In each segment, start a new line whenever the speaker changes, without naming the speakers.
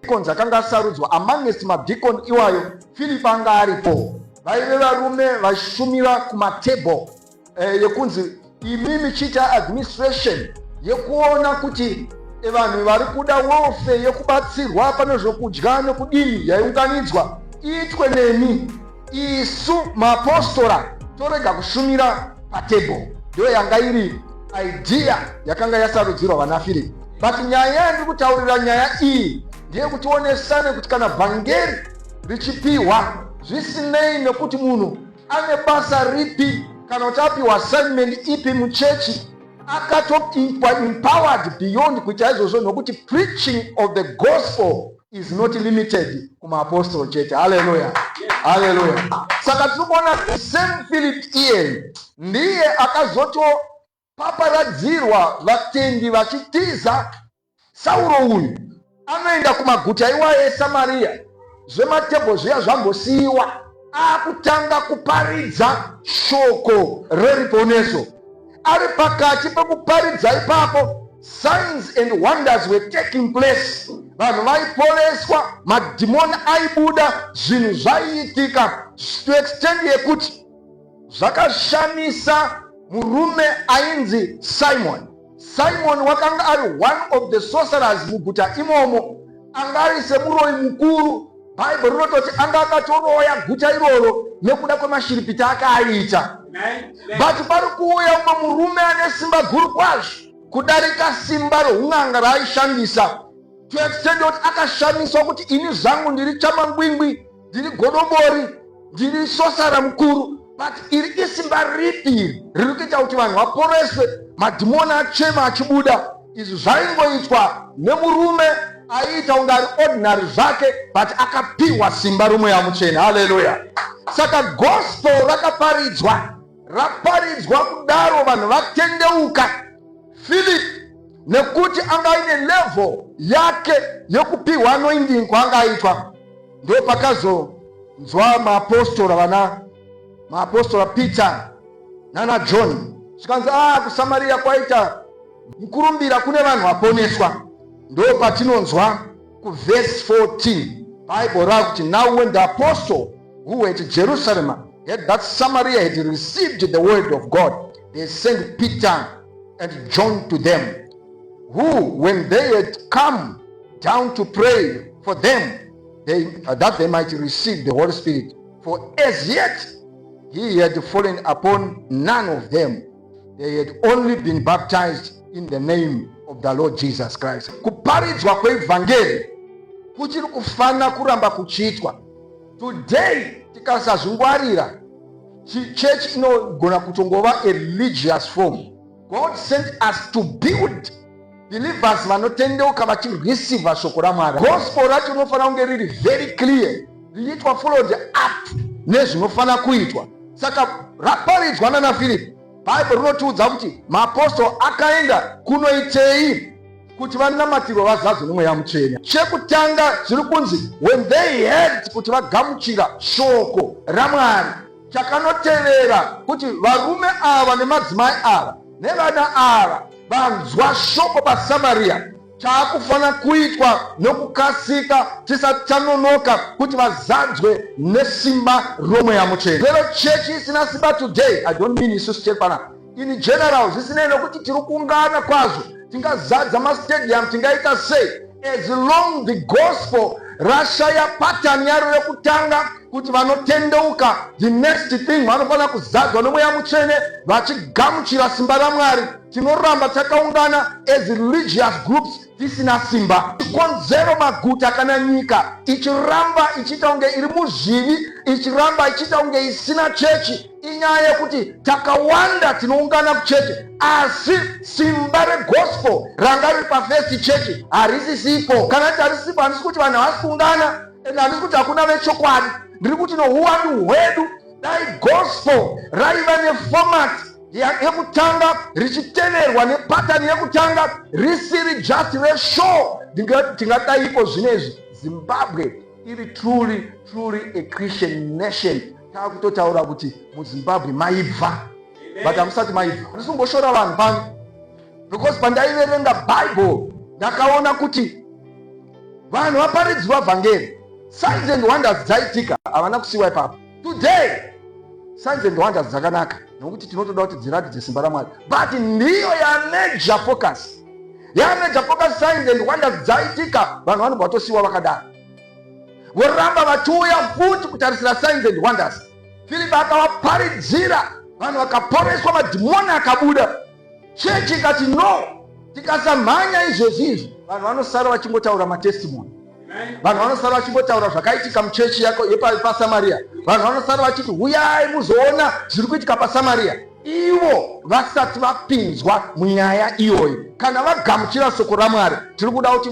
madeacons akanga asarudzwa. Amongst madeacon iwayo Philip anga aripo. Vaive varume vaishumira kumatable yekunzi imimi chita administration yekuona kuti vanhu vari kuda welfare yekubatsirwa pane zvokudya nekudini yaiunganidzwa iitwe nemi. Isu mapostora torega kushumira patable. Ndio yanga iri idea yakanga yasarudzirwa vana Philip. But nyaya yandiri kutaurira nyaya iyi ndeyekutionesane kuti kana vhangeri richipiwa zvisinei nekuti munhu ane basa ripi kana kuti apiwa assignment ipi muchechi, akatoitwa empowered beyond kuita izvozvo, nokuti preaching of the gospel is not limited kumaapostle chete. Hallelujah. Hallelujah. Saka tinoona same Philip iye ndiye akazotopaparadzirwa vatendi vachitiza Sauro uyu anoenda kumaguta iwayo eSamaria, zvematebho zviya zvambosiyiwa, akutanga kuparidza shoko reRuponeso. Ari pakati pekuparidza ipapo, signs and wonders were taking place. Vanhu vaiporeswa, madhimoni aibuda, zvinhu zvaiitika to extend yekuti zvakashamisa murume ainzi Simon wakanga ari one of the sorcerers muguta imomo, anga ari semuroyi mukuru. Bible rinototi anga akatoroya guta iroro nekuda kwemashiripiti akaaita. But pari kuuya umwe murume ane simba guru kwazvo kudarika simba roun'anga raaishandisa, to extend kuti akashamiswa kuti ini zvangu ndiri chamangwingwi, ndiri godobori, ndiri sosara mukuru. But iri isimba ripi riri kuita kuti vanhu vaporeswe, madhimoni achema achibuda. Izvi zvaingoitwa nemurume aiita kunge ari ordinary zvake, but akapiwa simba romweya mutsvene. Haleluya. Saka gospel raparidzwa kudaro, vanhu vatendeuka. Philip nekuti anga ine level yake yekupiwa anoinding kwanga aitwa, ndo pakazonzwa maapostora Peter nana John zvikanzi kuSamaria kwaita mukurumbira kune vanhu vaponeswa. Ndo patinonzwa kuverse 14 Bible rakuti, now when the apostle who were at Jerusalem heard that Samaria had received the word of God, they sent Peter and John to them, who, when they had come down to pray for them, that they might receive the Holy Spirit. For as yet he had fallen upon none of them. They had only been baptized in the name of the Lord Jesus Christ. Kuparidzwa kweevhangeri kuchiri kufana kuramba kuchiitwa. Today tikasazvingwarira, church inogona kutongova a religious form. God sent us to build believers vanotendeuka vachireceive shoko raMwari. Gospel racho rinofana kunge riri very clear, riitwa followed up nezvinofana kuitwa. Saka raparidzwa nana Philip. Bible rinotiudza kuti maapostoli akaenda kunoitei kuti vanamatirwa vazadzwe nomweya mutsvene. Chekutanga zviri kunzi when they heard, kuti vagamuchira shoko raMwari. Chakanotevera kuti varume ava nemadzimai ava nevana ava vanzwa shoko paSamaria, chaakufana kuitwa nokukasika tisati tanonoka kuti vazadzwe nesimba romweya mutsvene. Lero chechi isina simba today, I don't mean isusu chete pana, in general zvisinei nokuti tiri kuungana kwazvo, tingazadza mastadium, tingaita sei, as long the gospel rashaya pattern yaro yekutanga kuti vanotendeuka, the next thing vanofana kuzadzwa nomweya mutsvene vachigamuchira simba raMwari. Tinoramba takaungana as religious groups tisina simba. Konzero maguta kana nyika ichiramba ichita unge iri muzvivi, ichiramba ichita unge isina chechi, inyaya yekuti takawanda tinoungana kuchechi, asi simba regospel ranga riri pafirst chechi harisisipo. Kana kuti harisipo, handisi kuti vanhu havasi kuungana, handisi kuti hakuna vechokwadi, ndiri kuti nouwandu hwedu dai gospel raiva neformat yekutanga richiteverwa nepatani yekutanga risiri just reshow, tingadaipo zvinezvi Zimbabwe iri truly a Christian nation. Takutotaura kuti muZimbabwe maibva, but hamusati maibva. Handisi kumboshora vanhu pano, because pandaiverenga Bible ndakaona kuti vanhu vaparidzwa vhangeri, signs and wonders dzaitika, havana kusiwa ipapo. Today signs and wonders dzakanaka nokuti tinotoda kuti dziratidze simba raMwari, but ndiyo major focus. Major focus, signs and wonders dzaitika, vanhu vanobva vatosiwa vakadaro, voramba vachiuya futi kutarisira signs and wonders. Filipi akavaparidzira, vanhu vakaporeswa, madhimoni akabuda. Chechi ikati no, tikasamhanya izvezvi vanhu vanosara vachingotaura matestimony. Vanhu vanosara vachingotaura zvakaitika muchechi yako yepaSamaria. Vanhu vanosara vachiti uyai muzoona zviri kuitika paSamaria, ivo vasati vapinzwa munyaya iyoyi. Kana vagamuchira soko raMwari, tiri kuda kuti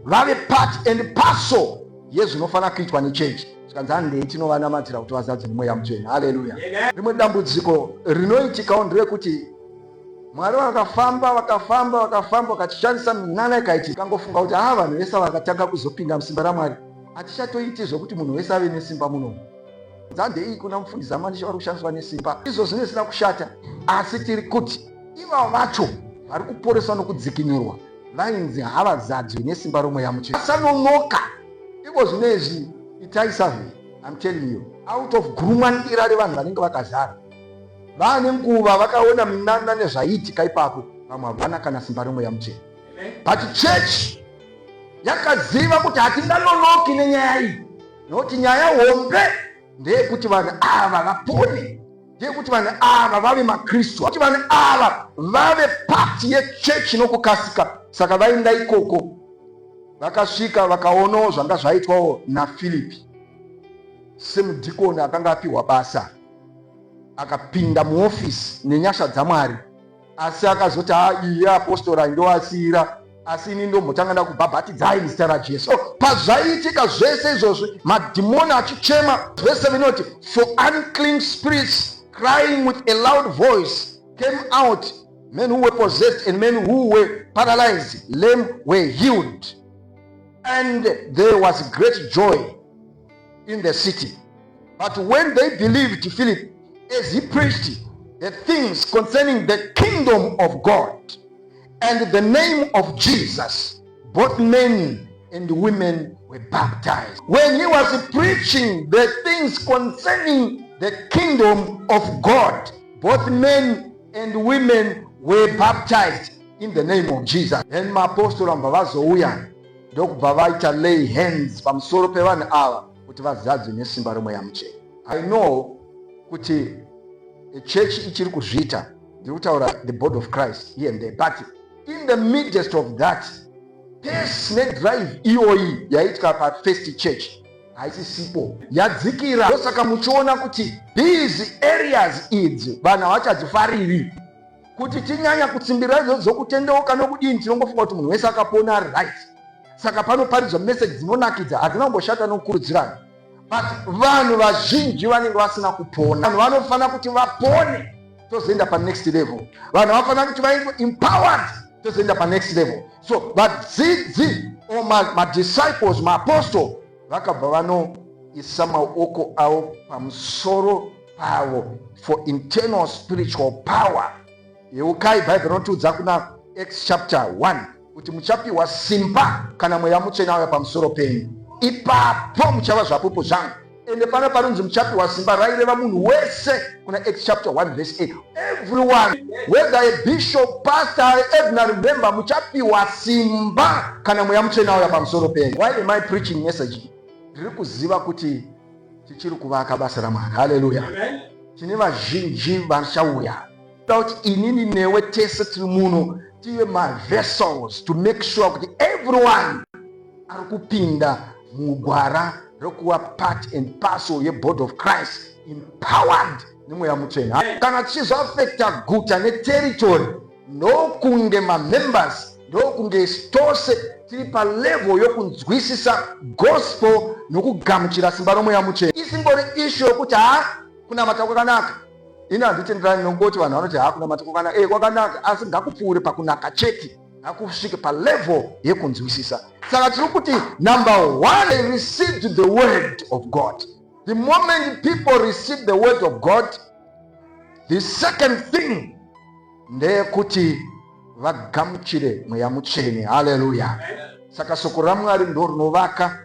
vave part and parcel yezvinofanira kuitwa nechechi. Tikanzi ndei tinovanamatira kuti vazadze nemweya mutsvene. Haleluya. Rimwe dambudziko rinoitikawo nderekuti Mwari vakafamba vakachishandisa minana ikaitika, kangofunga kuti vanhu vese vakatanga kuzopinda musimba raMwari, hatichatoiti zvokuti munhu wese ave nesimba muno. Dzandei kuna mufundisi Hamandishe vari kushandiswa nesimba. Izvo zvine zvisina kushata, asi tiri kuti ivavo vacho vari kuporeswa nokudzikinurwa vainzi havazadzwe nesimba romweya mutsvene. Vasanonoka. Iko zvinezvi itai survey. I'm telling you, out of gurumandira revanhu vanenge vakazara, vane nguva vakaona minana nezvaiitika ipapo, vamwe havana kana simba romweya mutsvene. But church yakaziva kuti hatinganonoki nenyaya iyi, nokuti nyaya hombe ndeyekuti vanhu ava vapone, ndeyekuti vanhu ava vave maKristu, kuti vanhu ava vave pati yechechi nokukasika. Saka vaenda ikoko, vakasvika vakaonawo zvanga zvaitwawo naFilipi. SemuDeacon akanga apiwa basa, akapinda muofisi nenyasha dzaMwari, asi akazoti iye apostora ndowasiyira, asi ini ndombotanga kubhabhatidzai muzita raJesu. Pazvaitika zvese izvozvi, madhimoni achichema. Verse 7 inoti, for unclean spirits crying with a loud voice came out, men who were possessed and men who were paralyzed, lame were healed, and there was great joy in the city. But when they believed Philip as he preached the things concerning the kingdom of God and the name of Jesus, both men and women were baptized. When he was preaching the things concerning the kingdom of God, both men and women were baptized in the name of Jesus. And my apostle ambavazouya ndokubva vaita lay hands pamusoro pevanhu ava kuti vazadzwe nesimba romweya mutsvene. I know kuti church ichiri kuzviita, ndiri kutaura the body of Christ here and there, but in the midst of that, personal drive iyoyi yaitika paFirst Church haisisipo, yadzikira. Saka muchiona kuti these areas idzi vanhu havachadzifariri kuti tinyanya kutsimbirira izvo dzokutendeuka nokudini. Tinongofunga kuti munhu wese akapona ari right. Saka panoparidzwa message dzinonakidza, hadzina kumboshata nokukurudzirana, but vanhu vazhinji vanenge vasina kupona. Vanhu vanofanira kuti vapone tozoenda panext level. Vanhu vanofanira kuti vaitwe empowered tozoenda panext level. So vadzidzi or madisciples, maapostle, vakabva vanoisa maoko avo pamusoro pavo for internal spiritual power. Yeukai Bible inotiudza kuna Acts chapter 1 kuti muchapiwa simba kana mweya mutsvene auya pamusoro penyu, ipapo muchava zvapupu zvangu. Ende pana parunzi muchapiwa simba raireva munhu wese kuna Acts chapter 1 verse 8. Everyone, whether a bishop, pastor, ordinary member, muchapiwa simba kana mweya mutsvene auya pamusoro penyu. Why am I preaching message? Ndiri kuziva kuti tichiri kuvaka basa raMwari. Haleluya. Tine vazhinji vachauya kuti inini newe tese tiri muno tive mavessels to make sure kuti everyone ari kupinda mugwara rokuva part and parcel yebody of Christ, empowered nemweya mutsvene. Kana tichizoafecta guta neterritory, ndokunge mamembers, ndokunge tose tiri palevel yokunzwisisa gospel nokugamuchira simba romweya mutsvene. Isingori issue yokuti kunamata kwakanaka. Ina handitenderani nongoti vanhu vanoti kunamata kwakanaka. Kwakanaka, asi ngakupfuure pakunaka chete, ngakusvike palevel yekunzwisisa. Saka tiri kuti number 1, they received the word of God. The moment people receive the word of God, the second thing ndeyekuti vagamuchire mweya mutsvene. Hallelujah. Saka soko raMwari ndo rinovaka,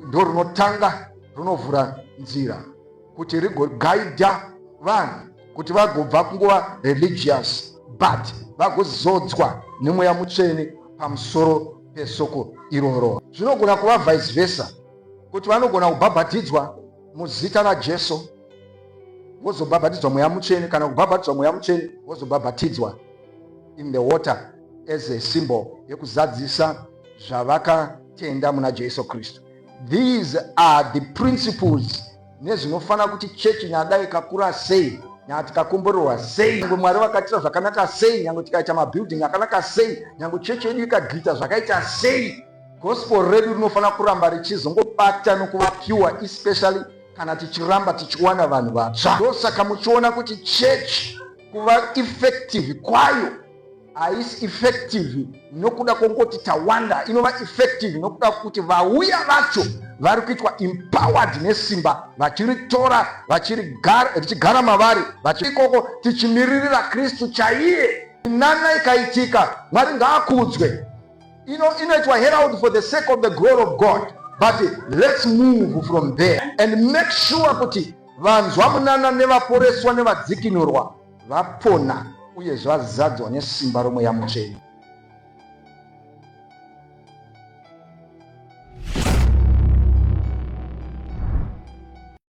ndo rinotanga, rinovhura nzira kuti rigogaidha vanhu kuti vagobva kunguva religious but vagozodzwa nemweya mutsvene pamusoro pesoko iroro. Zvinogona kuva vice versa, kuti vanogona kubhabhatidzwa muzita raJesu vozobhabhatidzwa mweya mutsvene, kana kubhabhatidzwa mweya mutsvene vozobhabhatidzwa in the water as a symbol yekuzadzisa zvavakatenda muna Jesu Kristu. These are the principles nezvinofana kuti chechi nyadai kakura sei, nyanga tikakomborerwa sei, nyangwe Mwari vakatira zvakanaka sei, nyangwe tikaita mabuilding akanaka sei, nyangwe chechi yedu ikagita zvakaita sei, gospel redu rinofana kuramba richizongobata nokuva pure, especially kana tichiramba tichiwana vanhu vatsva. Ndosaka muchiona kuti chechi kuva effective kwayo haisi effective nokuda kwongoti tawanda, inova effective nokuda kuti vauya vacho vari kuitwa empowered nesimba, vachiritora richigara mavari, ikoko tichimiririra Kristu chaiye. Nana ikaitika, Mwari ngaakudzwe. Inoitwa herald for the sake of the glory of God, but let's move from there and make sure kuti vanzwa munana nevaporeswa nevadzikinurwa vapona uye zvazadzwa nesimba romweya mutsvene.